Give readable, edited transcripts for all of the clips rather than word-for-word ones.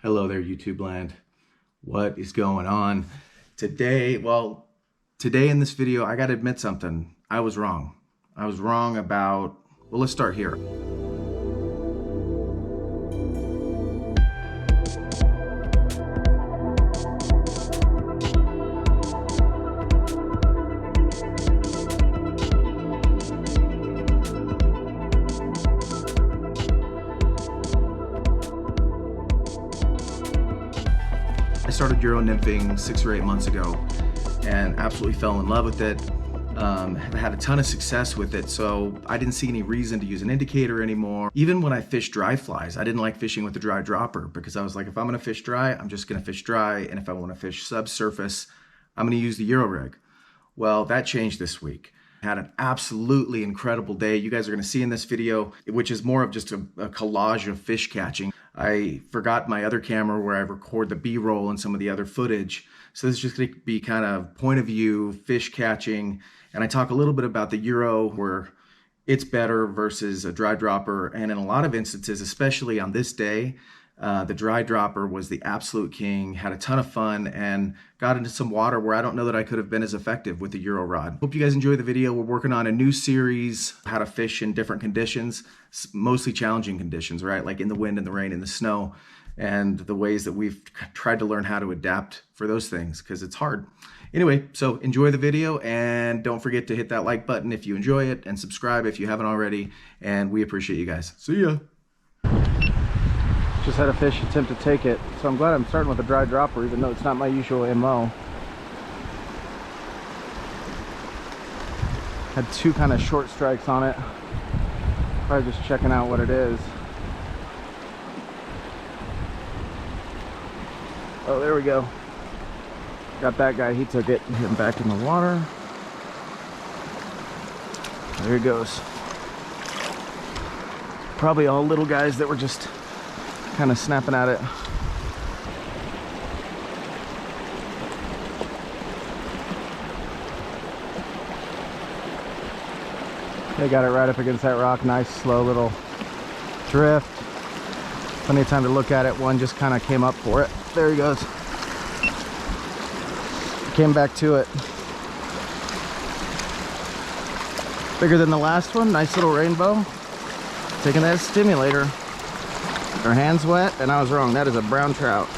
Hello there, YouTube land. What is going on? Today in this video, I gotta admit something. I was wrong. I was wrong about, well, let's start here. I started Euro Nymphing 6 or 8 months ago and absolutely fell in love with it. Have had a ton of success with it, so I didn't see any reason to use an indicator anymore. Even when I fished dry flies, I didn't like fishing with the dry dropper because I was like, if I'm gonna fish dry, I'm just gonna fish dry, and if I wanna fish subsurface, I'm gonna use the Euro rig. Well, that changed this week. Had an absolutely incredible day. You guys are gonna see in this video, which is more of just a collage of fish catching. I forgot my other camera where I record the B-roll and some of the other footage. So this is just gonna be kind of point of view, fish catching. And I talk a little bit about the Euro, where it's better versus a dry dropper. And in a lot of instances, especially on this day, the dry dropper was the absolute king, had a ton of fun, and got into some water where I don't know that I could have been as effective with the Euro rod. Hope you guys enjoy the video. We're working on a new series, how to fish in different conditions, mostly challenging conditions, right? Like in the wind, in the rain, in the snow, and the ways that we've tried to learn how to adapt for those things, because it's hard. Anyway, so enjoy the video, and don't forget to hit that like button if you enjoy it, and subscribe if you haven't already, and we appreciate you guys. See ya. Just had a fish attempt to take it, so I'm glad I'm starting with a dry dropper, even though it's not my usual MO. Had two kind of short strikes on it. Probably just checking out what it is. Oh, there we go. Got that guy, he took it, hit him back in the water. There he goes. Probably all little guys that were just kind of snapping at it. They got it right up against that rock. Nice slow little drift. Plenty of time to look at it. One just kind of came up for it. There he goes. Came back to it. Bigger than the last one. Nice little rainbow. Taking that stimulator. Her hand's wet, and I was wrong. That is a brown trout.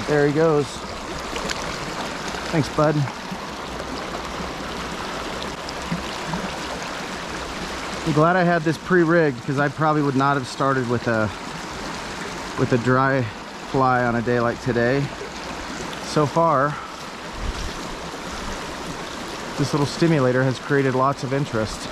There he goes. Thanks, bud. I'm glad I had this pre-rigged, because I probably would not have started with a dry fly on a day like today. So far, this little stimulator has created lots of interest.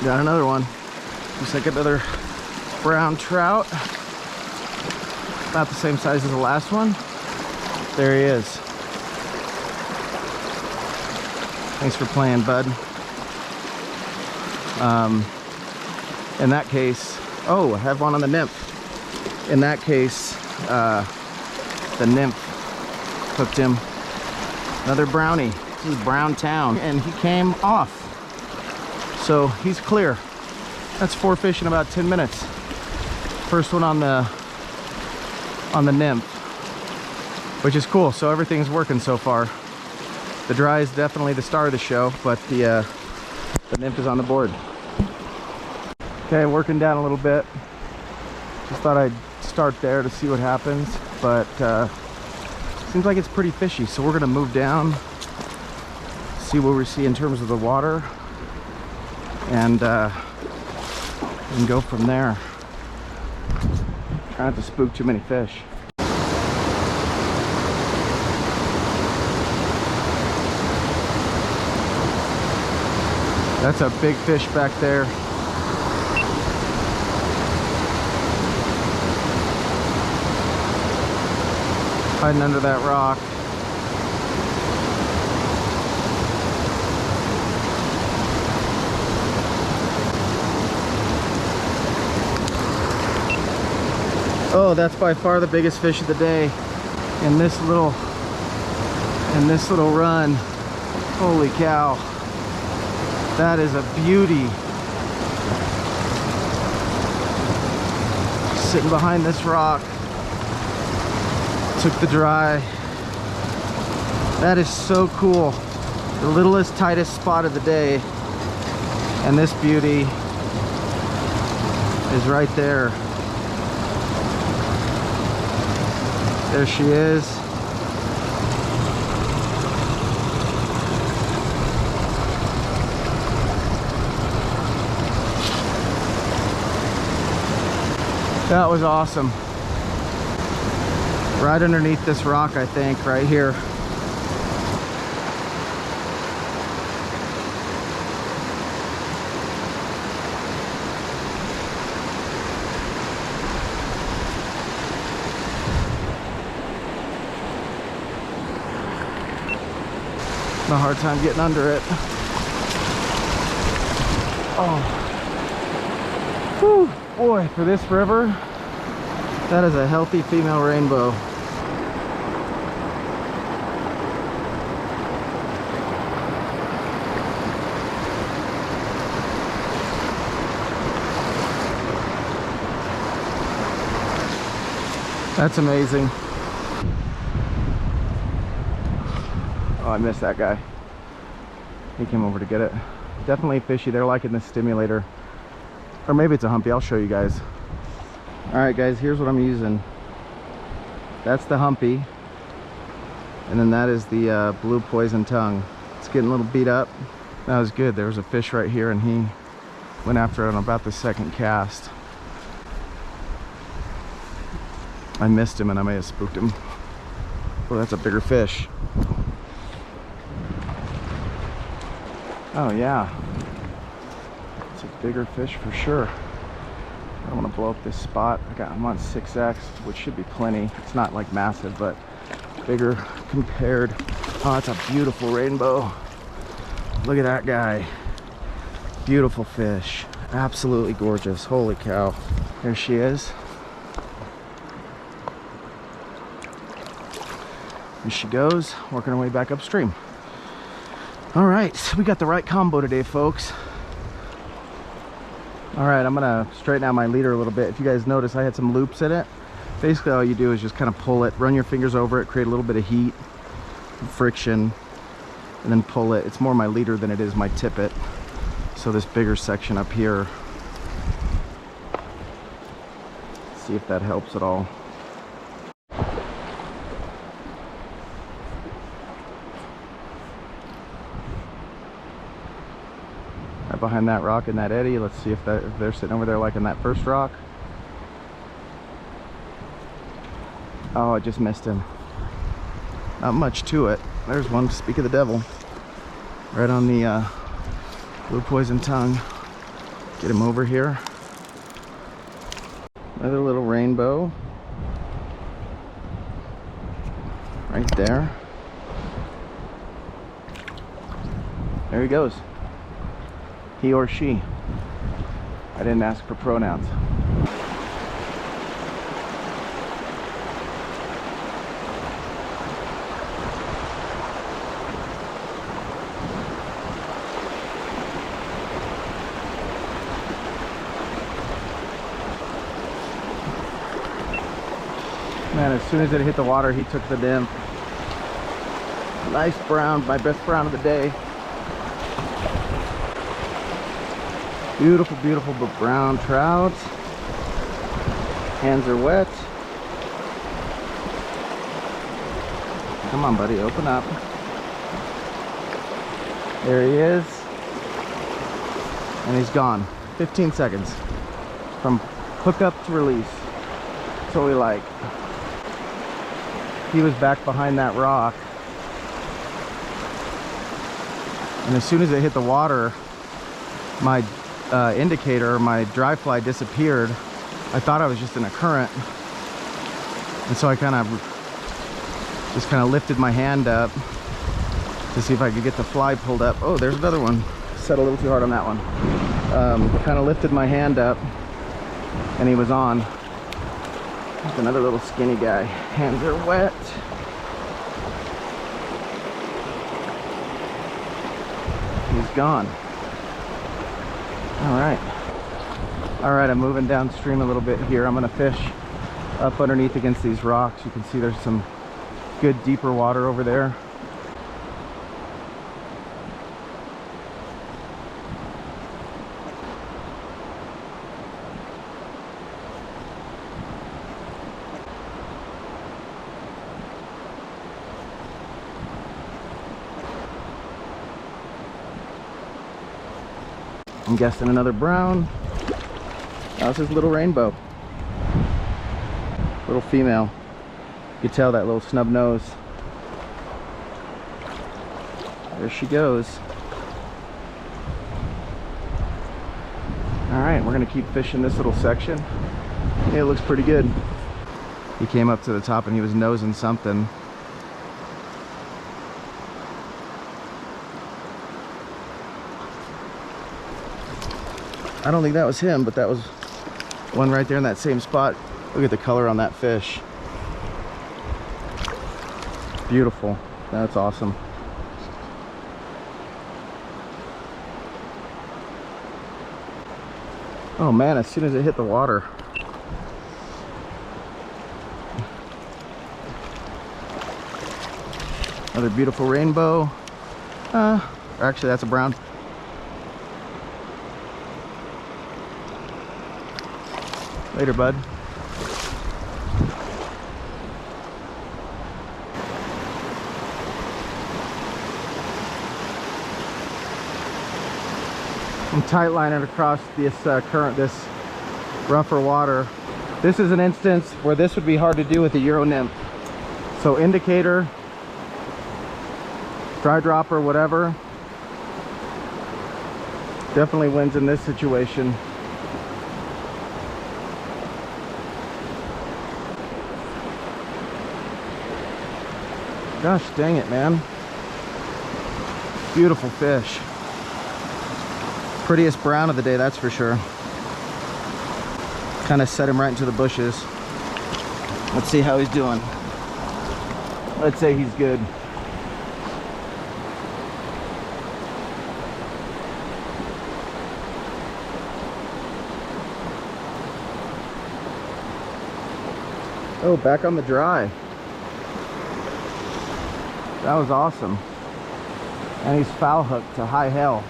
Got another one. Looks like another brown trout. About the same size as the last one. There he is. Thanks for playing, bud. In that case, oh, I have one on the nymph. In that case, the nymph hooked him. Another brownie. This is Brown Town, and he came off. So he's clear. That's 4 fish in about 10 minutes. First one on the nymph, which is cool. So everything's working so far. The dry is definitely the star of the show, but the nymph is on the board. Okay, working down a little bit. Just thought I'd start there to see what happens, but seems like it's pretty fishy. So we're gonna move down, see what we see in terms of the water, and go from there. Try not to spook too many fish. That's a big fish back there. Hiding under that rock. Oh, that's by far the biggest fish of the day in this little run. Holy cow. That is a beauty. Sitting behind this rock. Took the dry. That is so cool. The littlest, tightest spot of the day. And this beauty is right there. There she is. That was awesome. Right underneath this rock, I think, right here. A hard time getting under it. Oh, whew, boy, for this river, that is a healthy female rainbow. That's amazing. Oh, I missed that guy. He came over to get it. Definitely fishy. They're liking the stimulator. Or maybe it's a Humpy. I'll show you guys. Alright guys, here's what I'm using. That's the Humpy. And then that is the blue poison tongue. It's getting a little beat up. That was good. There was a fish right here and he went after it on about the second cast. I missed him and I may have spooked him. Well, that's a bigger fish. Oh yeah, it's a bigger fish for sure. I don't want to blow up this spot. I'm on 6X, which should be plenty. It's not like massive, but bigger compared. Oh, that's a beautiful rainbow. Look at that guy. Beautiful fish. Absolutely gorgeous. Holy cow. There she is. Here she goes, working her way back upstream. All right, we got the right combo today, folks. All right, I'm gonna straighten out my leader a little bit. If you guys notice, I had some loops in it. Basically, all you do is just kind of pull it, run your fingers over it, create a little bit of heat, friction, and then pull it. It's more my leader than it is my tippet. So this bigger section up here, see if that helps at all. Behind that rock and that eddy. Let's see if they're sitting over there like in that first rock. Oh, I just missed him. Not much to it. There's one, speak of the devil. Right on the blue poison tongue. Get him over here. Another little rainbow. Right there. There he goes. He or she. I didn't ask for pronouns. Man, as soon as it hit the water, he took the nymph. Nice brown, my best brown of the day. Beautiful, beautiful brown trout. Hands are wet. Come on, buddy, open up. There he is. And he's gone. 15 seconds. From hookup to release. That's what we like. He was back behind that rock. And as soon as it hit the water, my indicator, my dry fly disappeared. I thought I was just in a current, and so I just kind of lifted my hand up to see if I could get the fly pulled up. Oh, there's another one. Set a little too hard on that one. Kind of lifted my hand up and he was on. There's another little skinny guy. Hands are wet. He's gone. All right, I'm moving downstream a little bit here. I'm gonna fish up underneath against these rocks. You can see there's some good deeper water over there. I'm guessing another brown. That's his little rainbow. Little female. You can tell that little snub nose. There she goes. All right, we're gonna keep fishing this little section. It looks pretty good. He came up to the top and he was nosing something. I don't think that was him, but that was one right there in that same spot. Look at the color on that fish. Beautiful. That's awesome. Oh man, as soon as it hit the water. Another beautiful rainbow. Actually, that's a brown. Later, bud. I'm tight lining across this this rougher water. This is an instance where this would be hard to do with the Euro Nymph. So indicator, dry dropper, whatever, definitely wins in this situation. Gosh dang it, man. Beautiful fish. Prettiest brown of the day, that's for sure. Kind of set him right into the bushes. Let's see how he's doing. Let's say he's good. Oh, back on the dry. That was awesome. And he's foul hooked to high hell.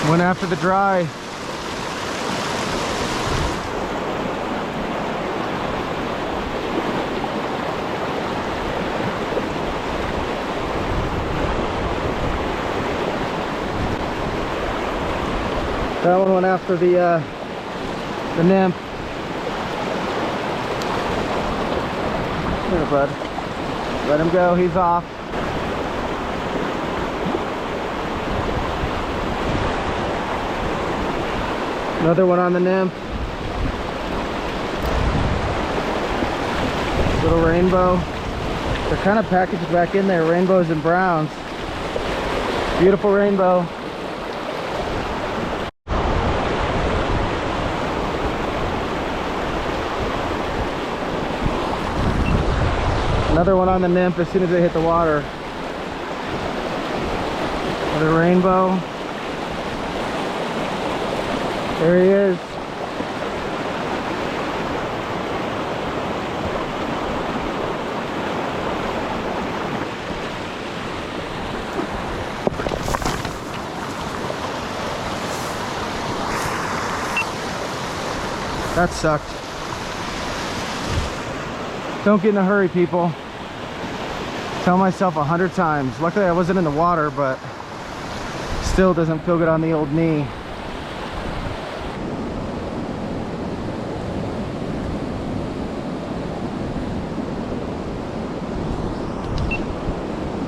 Went after the dry. That one went after the nymph. Here, bud. Let him go, he's off. Another one on the nymph. Little rainbow. They're kind of packaged back in there, rainbows and browns. Beautiful rainbow. Another one on the nymph as soon as they hit the water. Another rainbow. There he is. That sucked. Don't get in a hurry, people. Tell myself 100 times. Luckily I wasn't in the water, but still doesn't feel good on the old knee.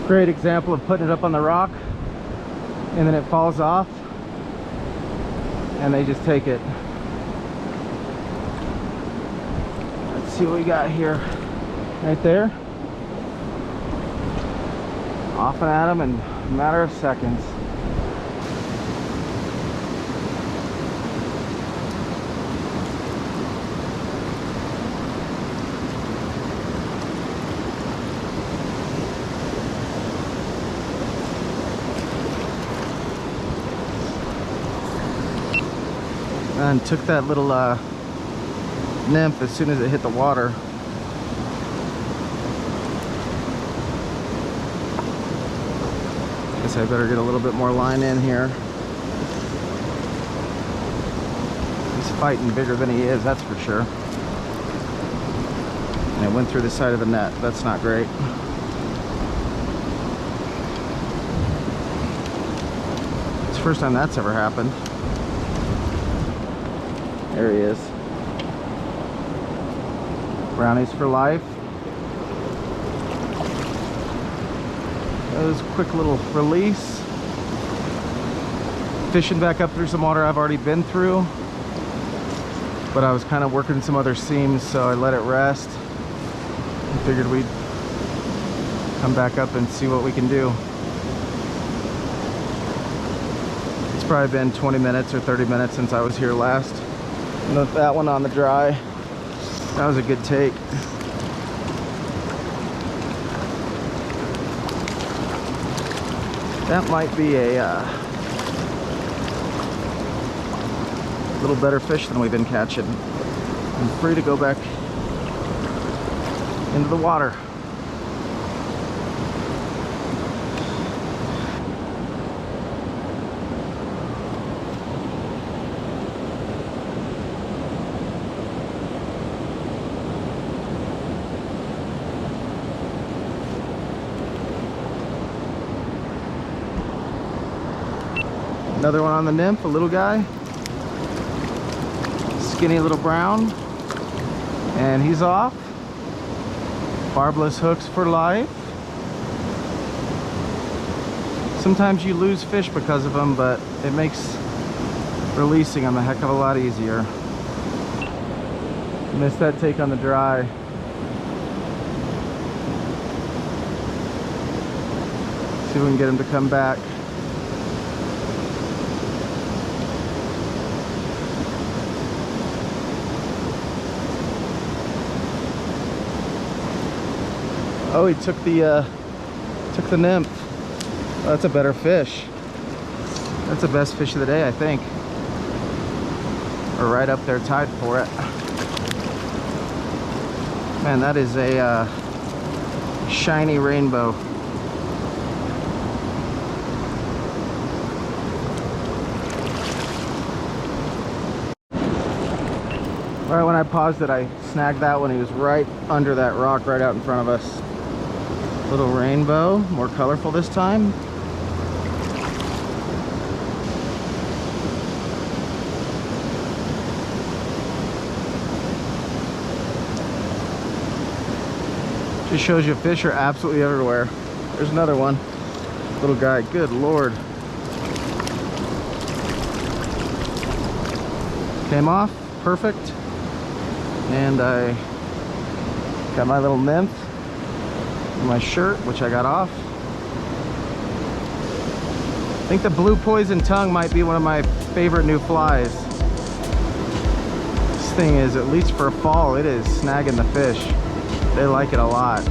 Great example of putting it up on the rock and then it falls off and they just take it. Let's see what we got here. Right there. Off and at them in a matter of seconds. And took that little nymph as soon as it hit the water. Guess I better get a little bit more line in here. He's fighting bigger than he is, that's for sure. And it went through the side of the net. That's not great. It's the first time that's ever happened. There he is. Brownies for life. That was a quick little release. Fishing back up through some water I've already been through. But I was kind of working some other seams, so I let it rest. I figured we'd come back up and see what we can do. It's probably been 20 minutes or 30 minutes since I was here last. And with that one on the dry, that was a good take. That might be a little better fish than we've been catching. I'm free to go back into the water. Another one on the nymph, a little guy. Skinny little brown. And he's off. Barbless hooks for life. Sometimes you lose fish because of them, but it makes releasing them a heck of a lot easier. Missed that take on the dry. See if we can get him to come back. Oh, he took the nymph. Oh, that's a better fish. That's the best fish of the day, I think. We're right up there tied for it. Man, that is a shiny rainbow. Right when I paused it, I snagged that one. He was right under that rock right out in front of us. Little rainbow, more colorful this time. Just shows you fish are absolutely everywhere. There's another one. Little guy, good Lord. Came off, perfect. And I got my little nymph. My shirt, which I got off. I think the blue poison tongue might be one of my favorite new flies. This thing is, at least for a fall, it is snagging the fish. They like it a lot.